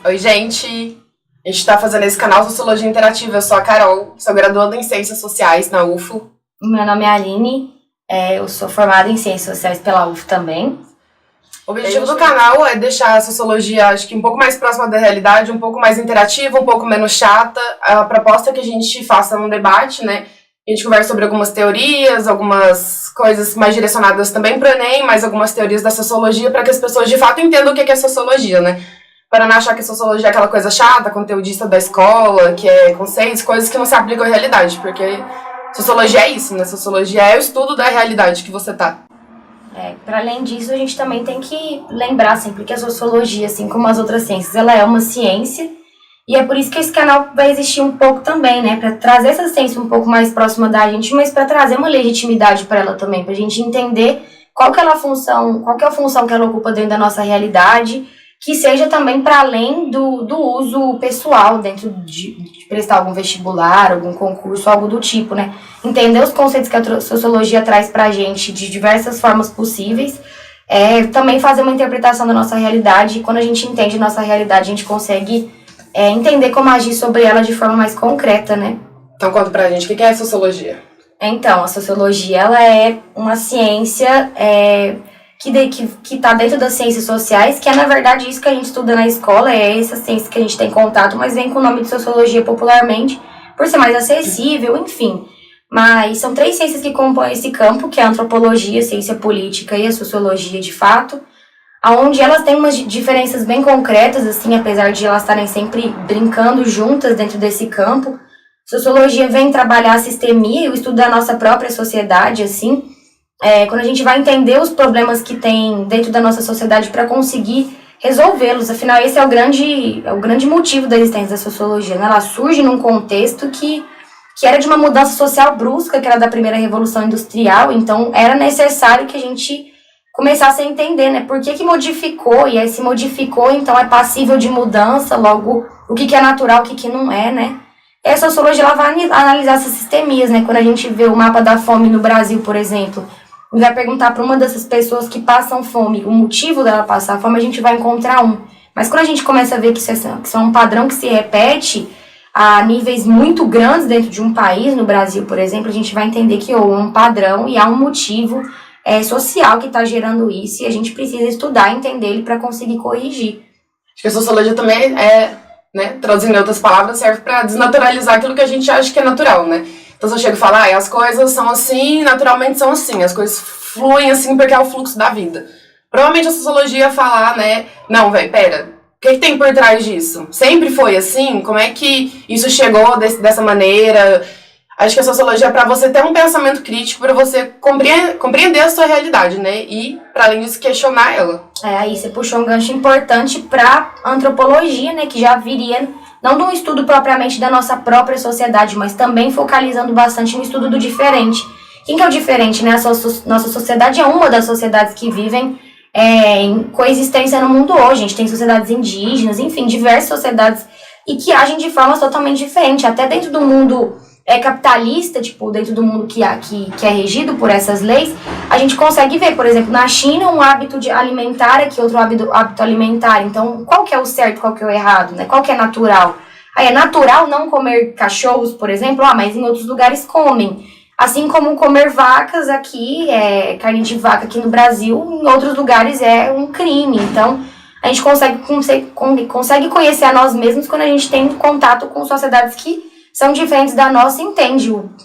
Oi, gente! A gente está fazendo esse canal Sociologia Interativa. Eu sou a Carol, sou graduanda em Ciências Sociais na UFO. Meu nome é Aline, eu sou formada em Ciências Sociais pela UFO também. O objetivo do canal é deixar a sociologia, acho que um pouco mais próxima da realidade, um pouco mais interativa, um pouco menos chata. A proposta é que a gente faça um debate, né? A gente conversa sobre algumas teorias, algumas coisas mais direcionadas também para o Enem, mas algumas teorias da sociologia para que as pessoas de fato entendam o que é sociologia, né? Para não achar que a sociologia é aquela coisa chata, conteudista da escola, que é conceitos, coisas que não se aplicam à realidade, porque sociologia é isso, né? Sociologia é o estudo da realidade que você tá. Para além disso, a gente também tem que lembrar sempre que a sociologia, assim como as outras ciências, ela é uma ciência, e é por isso que esse canal vai existir um pouco também, né? Para trazer essa ciência um pouco mais próxima da gente, mas para trazer uma legitimidade para ela também, para a gente entender qual que é a função que ela ocupa dentro da nossa realidade, que seja também para além do uso pessoal, dentro de prestar algum vestibular, algum concurso, algo do tipo, né? Entender os conceitos que a sociologia traz para a gente de diversas formas possíveis, também fazer uma interpretação da nossa realidade, e quando a gente entende nossa realidade, a gente consegue entender como agir sobre ela de forma mais concreta, né? Então conta pra gente, o que é a sociologia? Então, a sociologia, ela é uma ciência que está dentro das ciências sociais, que é, na verdade, isso que a gente estuda na escola, é essa ciência que a gente tem contato, mas vem com o nome de sociologia popularmente, por ser mais acessível, enfim. Mas são 3 ciências que compõem esse campo, que é a antropologia, a ciência política e a sociologia, de fato, onde elas têm umas diferenças bem concretas, assim, apesar de elas estarem sempre brincando juntas dentro desse campo. Sociologia vem trabalhar a sistemia e o estudo da nossa própria sociedade, assim, quando a gente vai entender os problemas que tem dentro da nossa sociedade para conseguir resolvê-los. Afinal, esse é o grande motivo da existência da sociologia, né? Ela surge num contexto que era de uma mudança social brusca, que era da primeira revolução industrial, então era necessário que a gente começasse a entender, né? Por que modificou, e aí se modificou, então é passível de mudança, logo o que é natural, o que não é, né? E a sociologia ela vai analisar essas sistemias, né? Quando a gente vê o mapa da fome no Brasil, por exemplo, e vai perguntar para uma dessas pessoas que passam fome o motivo dela passar fome, a gente vai encontrar um. Mas quando a gente começa a ver que isso é um padrão que se repete a níveis muito grandes dentro de um país, no Brasil, por exemplo, a gente vai entender que houve um padrão e há um motivo social que está gerando isso, e a gente precisa estudar e entender ele para conseguir corrigir. Acho que a sociologia também né, traduzindo em outras palavras, serve para desnaturalizar aquilo que a gente acha que é natural, né? Então, se eu chego e falo, as coisas são assim, naturalmente são assim, as coisas fluem assim porque é o fluxo da vida. Provavelmente a sociologia ia falar, né, não, pera, o que tem por trás disso? Sempre foi assim? Como é que isso chegou dessa maneira? Acho que a sociologia é para você ter um pensamento crítico, para você compreender a sua realidade, né? E, para além disso, questionar ela. Aí você puxou um gancho importante para antropologia, né? Que já viria, não de um estudo propriamente da nossa própria sociedade, mas também focalizando bastante no estudo do diferente. Quem que é o diferente, né? Nossa sociedade é uma das sociedades que vivem em coexistência no mundo hoje. A gente tem sociedades indígenas, enfim, diversas sociedades, e que agem de forma totalmente diferente. Até dentro do mundo capitalista, tipo, dentro do mundo que é regido por essas leis, a gente consegue ver, por exemplo, na China, um hábito alimentar, aqui outro hábito alimentar. Então, qual que é o certo, qual que é o errado, né? Qual que é natural? Aí é natural não comer cachorros, por exemplo, mas em outros lugares comem. Assim como comer vacas aqui, carne de vaca aqui no Brasil, em outros lugares é um crime. Então, a gente consegue conhecer a nós mesmos quando a gente tem contato com sociedades que são diferentes da nossa,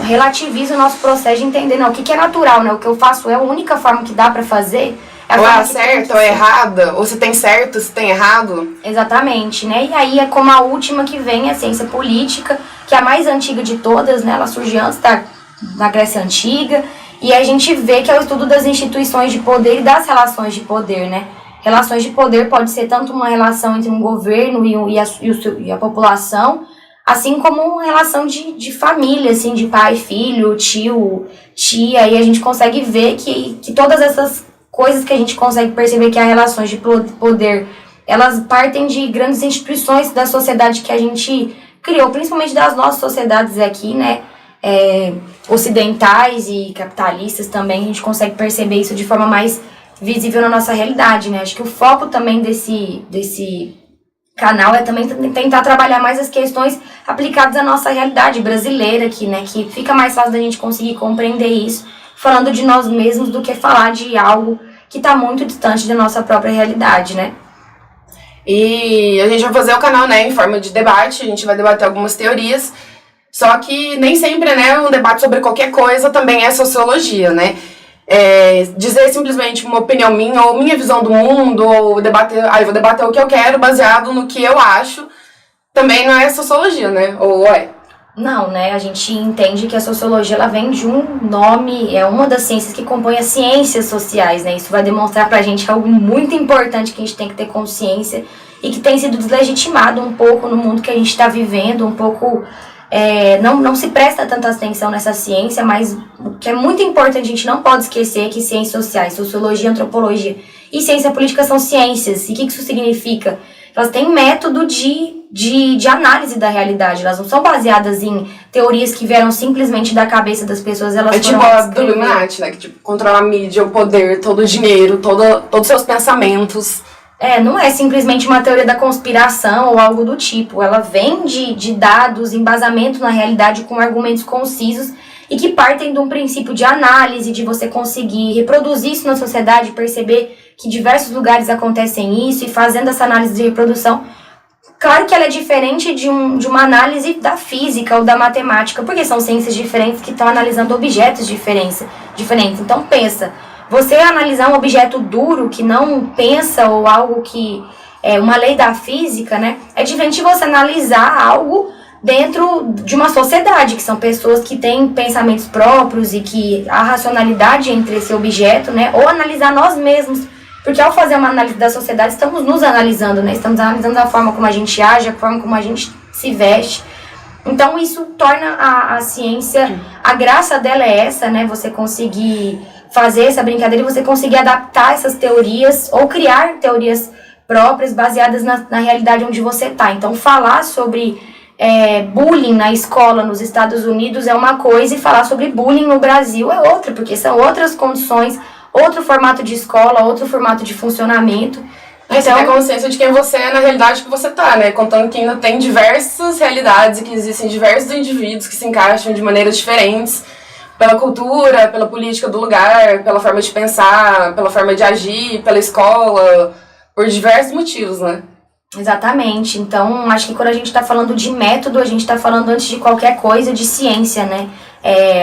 relativiza o nosso processo de entender, não, o que é natural, né? O que eu faço é a única forma que dá pra fazer. Ou é certa ou é errada, ou se tem certo, se tem errado. Exatamente, né? E aí é como a última que vem, a ciência política, que é a mais antiga de todas, né? Ela surgiu antes da Grécia Antiga, e a gente vê que é o estudo das instituições de poder e das relações de poder, né? Relações de poder pode ser tanto uma relação entre um governo e a população, assim como uma relação de família, assim, de pai, filho, tio, tia, e a gente consegue ver que todas essas coisas que a gente consegue perceber que há relações de poder, elas partem de grandes instituições da sociedade que a gente criou, principalmente das nossas sociedades aqui, né, ocidentais e capitalistas também, a gente consegue perceber isso de forma mais visível na nossa realidade, né, acho que o foco também desse canal é também tentar trabalhar mais as questões aplicadas à nossa realidade brasileira aqui, né? Que fica mais fácil da gente conseguir compreender isso falando de nós mesmos do que falar de algo que está muito distante da nossa própria realidade, né? E a gente vai fazer o canal, né, em forma de debate, a gente vai debater algumas teorias, só que nem sempre, né, um debate sobre qualquer coisa também é sociologia, né? Dizer simplesmente uma opinião minha ou minha visão do mundo, ou debater, vou debater o que eu quero baseado no que eu acho, também não é sociologia, né? Ou é? Não, né? A gente entende que a sociologia ela vem de um nome, é uma das ciências que compõe as ciências sociais, né? Isso vai demonstrar pra gente algo muito importante que a gente tem que ter consciência e que tem sido deslegitimado um pouco no mundo que a gente está vivendo, um pouco... não se presta tanta atenção nessa ciência, mas o que é muito importante, a gente não pode esquecer que ciências sociais, sociologia, antropologia e ciência política são ciências. E o que isso significa? Elas têm método de análise da realidade, elas não são baseadas em teorias que vieram simplesmente da cabeça das pessoas. Elas tipo a do Illuminati, né? Que tipo, controla a mídia, o poder, todo o dinheiro, todos os seus pensamentos. Não é simplesmente uma teoria da conspiração ou algo do tipo. Ela vem de dados, embasamento na realidade com argumentos concisos e que partem de um princípio de análise, de você conseguir reproduzir isso na sociedade, perceber que em diversos lugares acontecem isso e fazendo essa análise de reprodução. Claro que ela é diferente de uma análise da física ou da matemática, porque são ciências diferentes que estão analisando objetos diferentes. Então pensa, você analisar um objeto duro que não pensa ou algo que é uma lei da física, né? É diferente de você analisar algo dentro de uma sociedade, que são pessoas que têm pensamentos próprios e que há racionalidade entre esse objeto, né? Ou analisar nós mesmos. Porque ao fazer uma análise da sociedade, estamos nos analisando, né? Estamos analisando a forma como a gente age, a forma como a gente se veste. Então, isso torna a ciência... A graça dela é essa, né? Você conseguir fazer essa brincadeira e você conseguir adaptar essas teorias ou criar teorias próprias baseadas na realidade onde você está. Então, falar sobre bullying na escola nos Estados Unidos é uma coisa e falar sobre bullying no Brasil é outra, porque são outras condições, outro formato de escola, outro formato de funcionamento. Você tem consciência de quem você é na realidade que você tá, né? Contando que ainda tem diversas realidades e que existem diversos indivíduos que se encaixam de maneiras diferentes pela cultura, pela política do lugar, pela forma de pensar, pela forma de agir, pela escola, por diversos motivos, né? Exatamente. Então, acho que quando a gente está falando de método, a gente está falando antes de qualquer coisa de ciência, né?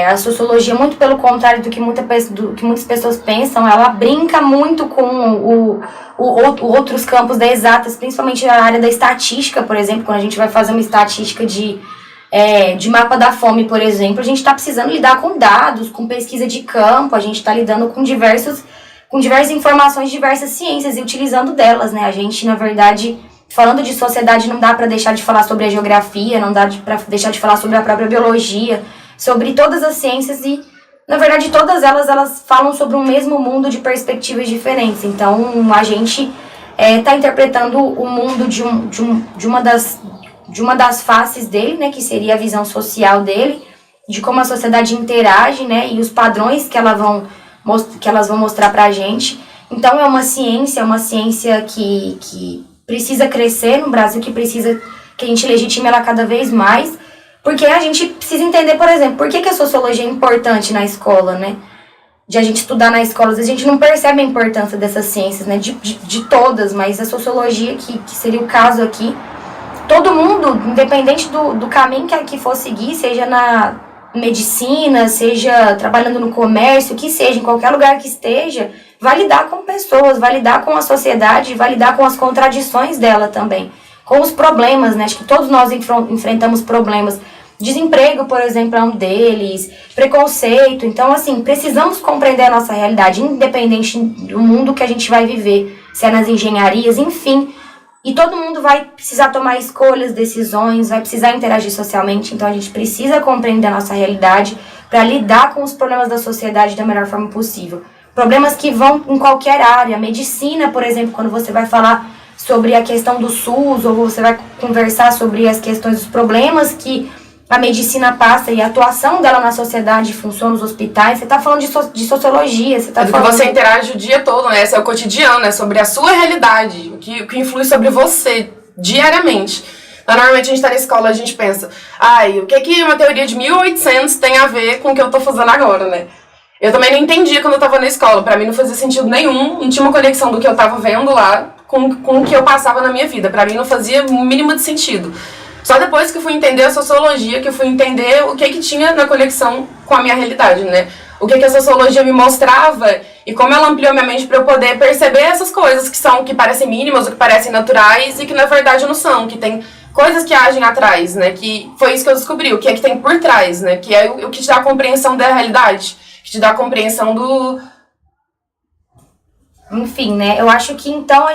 A sociologia, muito pelo contrário do que muitas pessoas pensam, ela brinca muito com outros campos da exatas, principalmente a área da estatística, por exemplo. Quando a gente vai fazer uma estatística de mapa da fome, por exemplo, a gente está precisando lidar com dados, com pesquisa de campo, a gente está lidando com diversas informações, diversas ciências e utilizando delas, né? A gente, na verdade, falando de sociedade, não dá para deixar de falar sobre a geografia, não dá para deixar de falar sobre a própria biologia, sobre todas as ciências e, na verdade, todas elas falam sobre um mesmo mundo de perspectivas diferentes. Então, a gente está interpretando o mundo de uma das faces dele, né, que seria a visão social dele, de como a sociedade interage, né, e os padrões que elas vão mostrar pra gente. Então, é uma ciência que precisa crescer no Brasil, que a gente legitime ela cada vez mais, porque a gente precisa entender, por exemplo, por que a sociologia é importante na escola, né? De a gente estudar na escola, às vezes a gente não percebe a importância dessas ciências, né? De todas, mas a sociologia, que seria o caso aqui, todo mundo, independente do caminho que for seguir, seja na medicina, seja trabalhando no comércio, que seja, em qualquer lugar que esteja, vai lidar com pessoas, vai lidar com a sociedade, vai lidar com as contradições dela também, com os problemas, né? Acho que todos nós enfrentamos problemas. Desemprego, por exemplo, é um deles, preconceito. Então, assim, precisamos compreender a nossa realidade, independente do mundo que a gente vai viver, se é nas engenharias, enfim. E todo mundo vai precisar tomar escolhas, decisões, vai precisar interagir socialmente. Então, a gente precisa compreender a nossa realidade para lidar com os problemas da sociedade da melhor forma possível. Problemas que vão em qualquer área. Medicina, por exemplo, quando você vai falar sobre a questão do SUS, ou você vai conversar sobre as questões dos problemas que a medicina passa e a atuação dela na sociedade, funciona nos hospitais, você está falando de sociologia, você está falando... que você interage o dia todo, né? Esse é o cotidiano, é sobre a sua realidade, o que influi sobre você diariamente. Então, normalmente a gente tá na escola, a gente pensa, o que uma teoria de 1800 tem a ver com o que eu tô fazendo agora, né? Eu também não entendia quando eu tava na escola, pra mim não fazia sentido nenhum, não tinha uma conexão do que eu tava vendo lá com o que eu passava na minha vida. Pra mim não fazia o mínimo de sentido. Só depois que eu fui entender a sociologia, que eu fui entender o que tinha na conexão com a minha realidade, né? O que a sociologia me mostrava e como ela ampliou minha mente para eu poder perceber essas coisas que parecem mínimas, ou que parecem naturais e que na verdade não são, que tem coisas que agem atrás, né? Que foi isso que eu descobri, o que tem por trás, né? Que é o que te dá a compreensão da realidade, que te dá a compreensão do... Enfim, né? Eu acho que então pra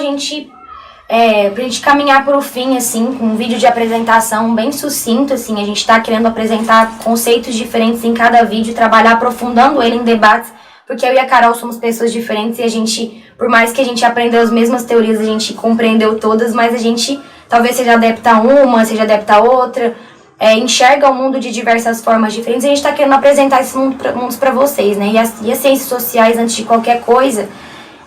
gente caminhar pro fim, assim, com um vídeo de apresentação bem sucinto, assim, a gente tá querendo apresentar conceitos diferentes em cada vídeo, trabalhar aprofundando ele em debates, porque eu e a Carol somos pessoas diferentes e a gente, por mais que a gente aprendeu as mesmas teorias, a gente compreendeu todas, mas a gente talvez seja adepta a uma, seja adepta a outra, enxerga o mundo de diversas formas diferentes e a gente tá querendo apresentar esses mundos pra vocês, né? E as ciências sociais, antes de qualquer coisa,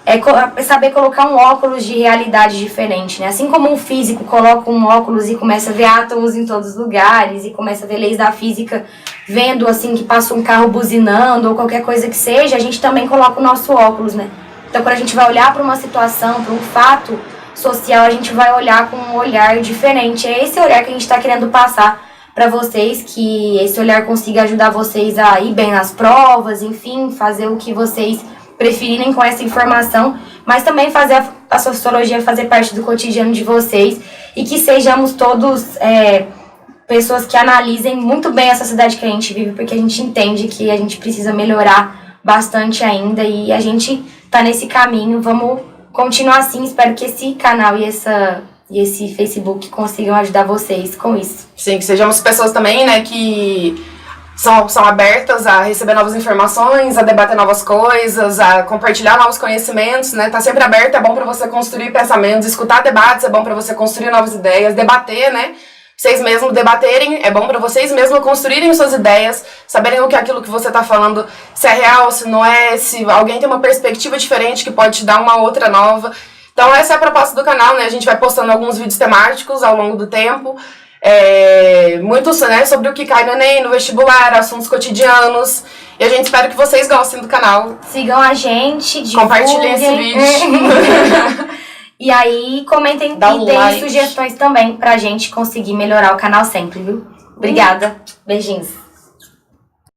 é saber colocar um óculos de realidade diferente, né? Assim como um físico coloca um óculos e começa a ver átomos em todos os lugares e começa a ver leis da física vendo, assim, que passa um carro buzinando ou qualquer coisa que seja, a gente também coloca o nosso óculos, né? Então, quando a gente vai olhar para uma situação, para um fato social, a gente vai olhar com um olhar diferente. É esse olhar que a gente está querendo passar para vocês, que esse olhar consiga ajudar vocês a ir bem nas provas, enfim, fazer o que vocês preferirem com essa informação, mas também fazer a sociologia fazer parte do cotidiano de vocês e que sejamos todos pessoas que analisem muito bem a sociedade que a gente vive, porque a gente entende que a gente precisa melhorar bastante ainda e a gente tá nesse caminho. Vamos continuar assim, espero que esse canal e esse Facebook consigam ajudar vocês com isso. Sim, que sejamos pessoas também, né, que são abertas a receber novas informações, a debater novas coisas, a compartilhar novos conhecimentos, né? Tá sempre aberto, é bom para você construir pensamentos, escutar debates, é bom para você construir novas ideias, debater, né? Vocês mesmos debaterem, é bom para vocês mesmos construírem suas ideias, saberem o que é aquilo que você tá falando, se é real, se não é, se alguém tem uma perspectiva diferente que pode te dar uma outra nova. Então essa é a proposta do canal, né? A gente vai postando alguns vídeos temáticos ao longo do tempo, muitos, né, sobre o que cai no Enem, no vestibular, assuntos cotidianos. E a gente espera que vocês gostem do canal. Sigam a gente, divulguem. Compartilhem esse vídeo. E aí, comentem e deem sugestões também pra gente conseguir melhorar o canal sempre, viu? Obrigada. Beijinhos.